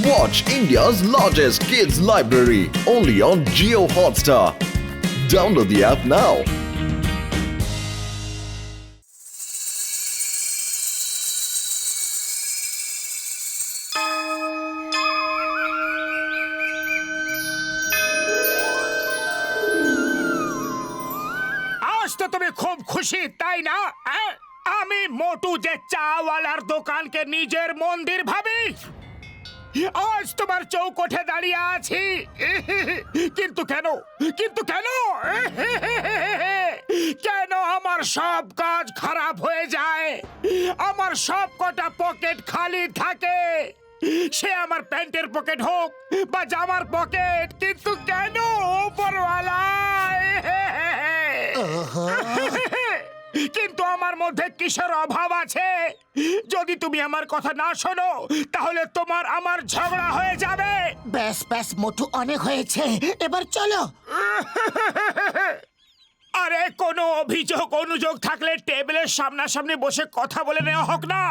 Watch India's largest kids library only on Jio Hotstar. Download the app now. आज तो तुम्हें खूब खुशी ताई ना আমি মোটু যে চাওয়ালার দোকানকে নিজের মন্দির ভাবি আজ তোমার চৌকঠে দাঁড়িয়ে আছি কিন্তু কেন কেন আমার সব কাজ খারাপ হয়ে যায় আমার সব কটা পকেট খালি থাকে সে আমার প্যান্টের পকেট হোক বা জামার পকেট কিন্তু কেন উপরওয়ালা কিন্তু আমার মধ্যে কিসের অভাব আছে যদি তুমি আমার কথা না শোনো তাহলে তোমার আমার ঝগড়া হয়ে যাবে ব্যাস ব্যাস মোটু অনেক হয়েছে এবার চলো আরে কোনো অভিযোগ অনুযোগ থাকলে টেবিলের সামনাসামনি বসে কথা বলে নেওয়া হোক না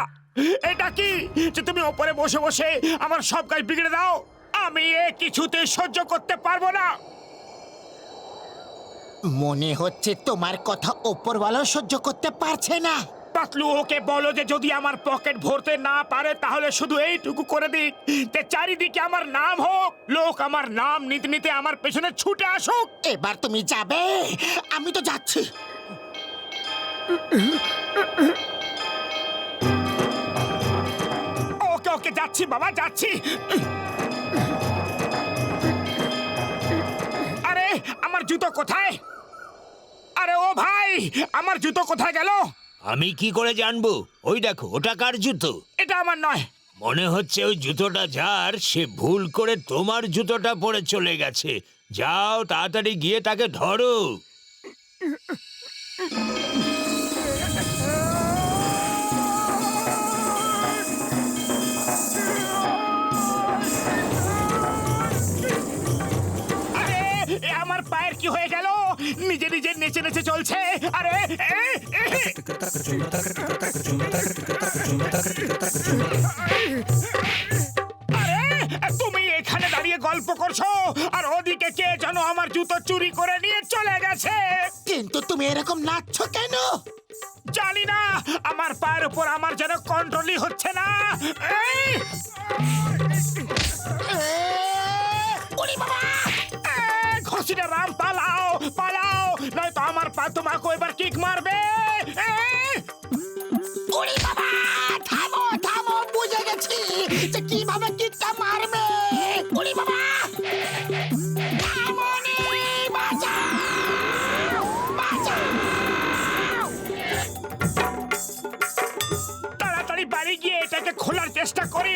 এটা কি যে তুমি উপরে বসে বসে আমার সব কাজ বিগড়ে দাও আমি এ কিছুতে সহ্য করতে পারবো না মনে হচ্ছে তোমার কথা ওপরওয়ালা সহ্য করতে পারছে না পাতলু ওকে বলো যে যদি আমার পকেট ভরতে না পারে তাহলে শুধু এইটুকু করে দিক যে চারিদিকে আমার নাম হোক লোক আমার নাম নিতে নিতে আমার পেছনে ছুটে আসুক এবার তুমি যাবে আমি তো যাচ্ছি ওকে ওকে যাচ্ছি বাবা যাচ্ছি আরে আমার জুতো কোথায় আরে ও ভাই আমার জুতো কোথায় গেল আমি কি করে জানবো ওই দেখো ওটা কার জুতো এটা আমার নয় মনে হচ্ছে ওই জুতোটা যার সে ভুল করে তোমার জুতোটা পরে চলে গেছে যাও তাড়াতাড়ি গিয়ে তাকে ধরো আরে এ আমার পায়ের কি হয়ে গেল নিজে নিজে নেচে নেচে চলছে আরে আরে তুমি এখানে দাঁড়িয়ে গল্প করছো আর ওদিকে কে যেন আমার জুতো চুরি করে নিয়ে চলে গেছে কিন্তু তুমি এরকম নাচছো কেন জানি না আমার পায়ের উপর আমার যেন কন্ট্রোলই হচ্ছে না ওরে বাবা ঘসিটা রাম পালাও পালাও নয়তো আমার পা তোমাকে এবার কিক মারবে ওরে বাবা থামো থামো বুঝে গেছি যে কিভাবে কিকটা মারবে ওরে বাবা থামোনি বাঁচাও বাঁচাও তাড়াতাড়ি বাড়ি গিয়ে এটাকে খোলার চেষ্টা করি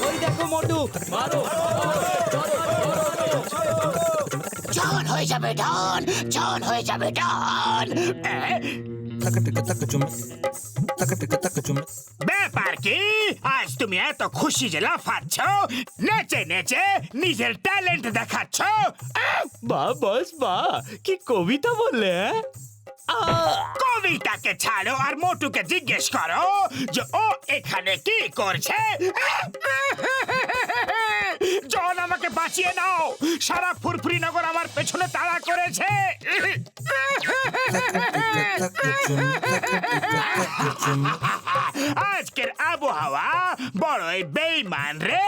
ওই দেখো মোটু মারো ডন হয়ে যাবে ডন জন হয়ে যাবে ডন ব্যাপার কি আজ তুমি এত খুশি যে লাফাচ্ছ নেচে নেচে নিজের ট্যালেন্ট দেখাচ্ছ বা বস বা কি কবিতা বললে কবিতাকে ছাড়ো আর মোটুকে জিজ্ঞেস করো যে ও এখানে কি করছে জন আমাকে বাঁচিয়ে নাও সারা ফুরফুরি নগর আমার পেছনে তাড়া করেছে আজকের আবহাওয়া বড়ই বেইমান রে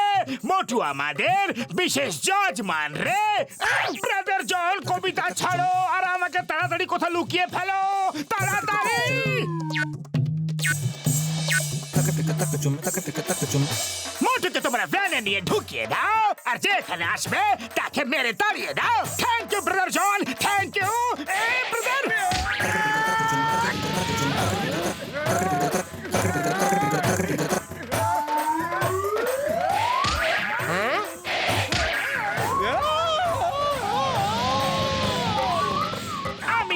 মোটু আমাদের বিশেষ জজমান রে ব্রাদার জন কবিতা ছাড়ো আর আমাকে তাড়াতাড়ি কোথা লুকিয়ে ফেলো তাড়াতাড়ি মোটুকে তোমরা ভ্যানে নিয়ে ঢুকিয়ে দাও আর যেখানে আসবে তাকে মেরে তাড়িয়ে দাও thank you brother John thank you brother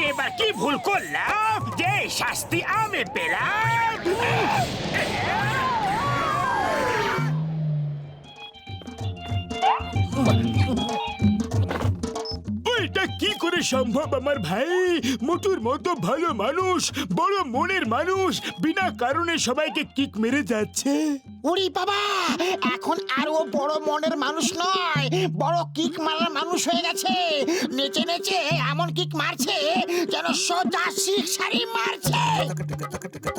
এবার কি ভুল করলাম যে শাস্তি আমি পেলাম? এটা কি করে সম্ভব আমার ভাই? মোটুর মতো ভালো মানুষ, বড় মনের মানুষ, বিনা কারণে সবাইকে কিক মেরে যাচ্ছে। উড়ি বাবা, এখন আর ও বড় মনের মানুষ নয়, বড় কিক মারার মানুষ হয়ে গেছে। নেচে নেচে এমন কিক মারছে যেন সোজা শিকসারি মারছে।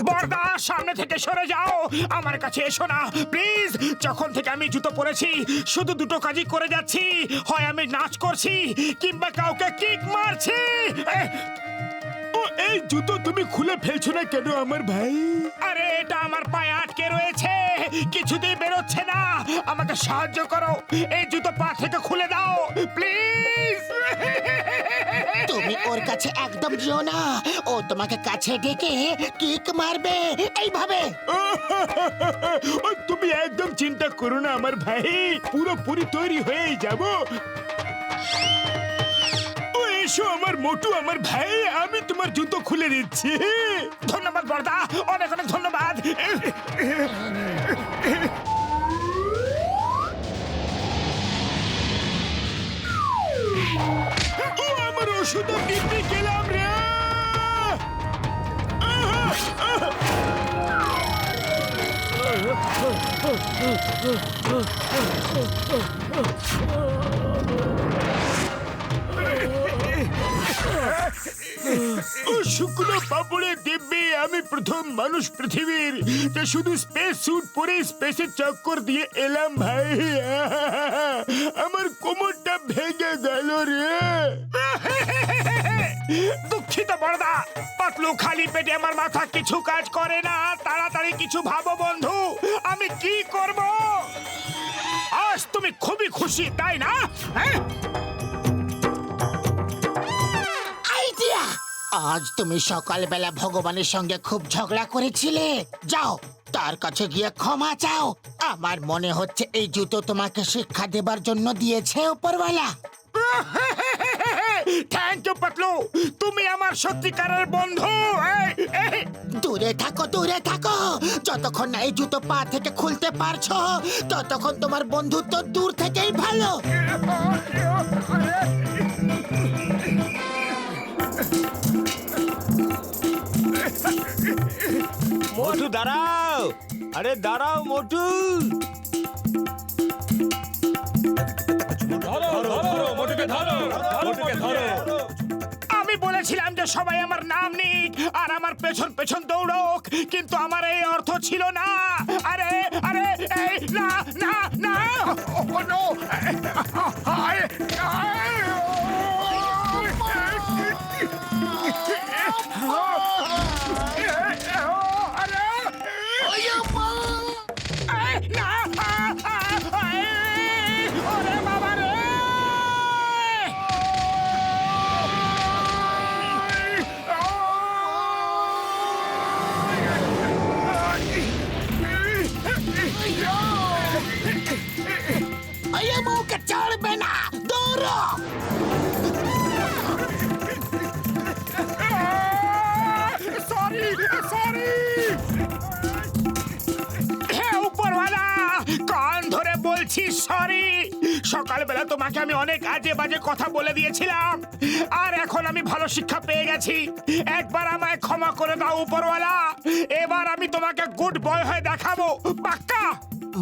বড়দা, সামনে থেকে সরে যাও, আমার কাছে এসো না প্লিজ। যখন থেকে আমি জুতো পরেছি শুধু দুটো কাজই করে যাচ্ছি, হয় আমি নাচ করছি কিংবা কাউকে কিক মারছি। ও, এই জুতো তুমি খুলে ফেলছো না কেন আমার ভাই? আরে এটা আমার পায়ে আটকে রয়েছে, কিছুতেই বেরোচ্ছে না। আমাকে সাহায্য করো, এই জুতো পা থেকে খুলে দাও প্লিজ। তুমি ওর কাছে একদম যেও না, ও তোমাকে কাছে ডেকে কিক মারবে এইভাবে। ও, তুমি একদম চিন্তা করো না আমার ভাই, পুরোপুরি তৈরি হয়ে যাব। ও, এসো আমার মোটু, আমার ভাই, আমি তোমার জুতো খুলে দিচ্ছি। ধন্যবাদ বড়দা, অনেক অনেক ধন্যবাদ। ও, আমার ওষুধ দিতে গেলাম রে। ও শুকনো পাপড়ে দিব্যি আমি প্রথম মানুষ পৃথিবীর যে শুধু স্পেস স্যুট পরে স্পেসে চক্কর দিয়ে এলাম ভাই। আমার কোমরটা ভেঙে গেল রে। দুঃখিত বড়দা, পাতলু, খালি পেটে আমার মাথা কিছু কাজ করে না। তাড়াতাড়ি কিছু ভাবো বন্ধু, আমি কি করব? আজ তুমি খুবই খুশি তাই না? হ্যাঁ, আইডিয়া! আজ তুমি সকালবেলা ভগবানের সঙ্গে খুব ঝগড়া করেছিলে, যাও তার কাছে গিয়ে ক্ষমা চাও। আমার মনে হচ্ছে এই জুতো তোমাকে শিক্ষা দেবার জন্য দিয়েছে উপরওয়ালা। থ্যাংক ইউ পাতলু, তুমি আমার সত্যিকারের বন্ধু। দূরে থাকো, দূরে থাকো। যতক্ষণ না এই জুতো পা থেকে খুলতে পারছো ততক্ষণ তোমার বন্ধুত্ব দূর থেকেই ভালো। মোটু দাঁড়াও, আরে দাঁড়াও মোটু। আমি বলেছিলাম যে সবাই আমার নাম নিক আর আমার পেছন পেছন দৌড়ক, কিন্তু আমার এই অর্থ ছিল না। আরে আরে এই না না না, ও নো, ये मुंह के चढ़ ना दौड़ो। Sorry sorry. হে উপরওয়ালা, কান ধরে বলছি সরি। সকালবেলা তোমাকে আমি অনেক আজে বাজে কথা বলে দিয়েছিলাম, আর এখন আমি ভালো শিক্ষা পেয়ে গেছি। একবার আমায় ক্ষমা করে দাও উপরওয়ালা, এবার আমি তোমাকে গুড বয় হয়ে দেখাবো, পাক্কা।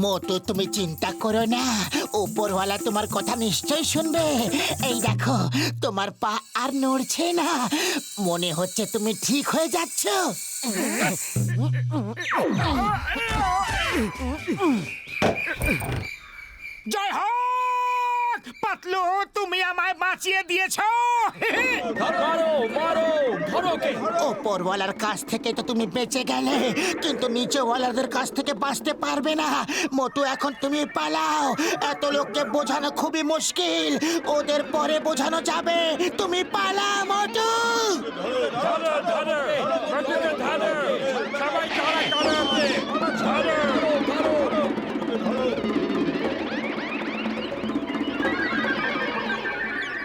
মোটু তুমি চিন্তা করো না, উপরওয়ালা তোমার কথা নিশ্চয় শুনবে। এই দেখো তোমার পা আর নড়ছে না, মনে হচ্ছে তুমি ঠিক হয়ে যাচ্ছ। জয় হোক পাতলু, তুমি আমায় বাঁচিয়ে দিয়েছো। উপরওয়ালার কাছ থেকে তো তুমি বেঁচে গেলে, কিন্তু নিচেওয়ালাদের কাছ থেকে বাঁচতে পারবে না। মোটু এখন তুমি পালাও, এত লোককে বোঝানো খুবই মুশকিল, ওদের পরে বোঝানো যাবে। তুমি পালাও মোটু।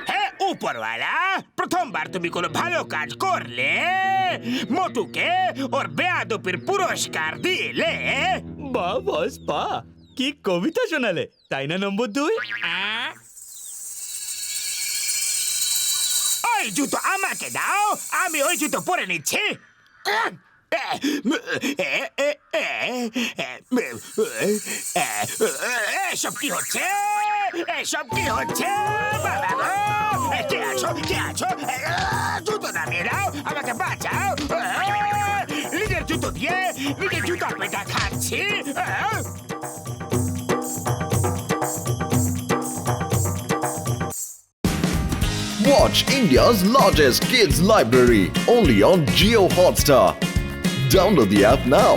হে উপরওয়ালা, প্রথম প্রথমবার তুমি কোনো ভালো কাজ করলে মোটুকে ওর বেয়াদপির পুরস্কার দিলে। বাহ বস বাহ, কি কবিতা শোনালে, তাই না নম্বর 2? ওই জুতো আমাকে দাও, আমি ওই জুতো পরে নিচ্ছি। এসব কি হচ্ছে, এসব কি হচ্ছে? বাবা গো, কে আছো, কে আছো? জুতো নামিয়ে দাও, আমাকে বাঁচাও। নিজের জুতো দিয়ে নিজের জুতা পেটা খাচ্ছি। Watch India's largest kids library only on Geo Hotstar. Download the app now.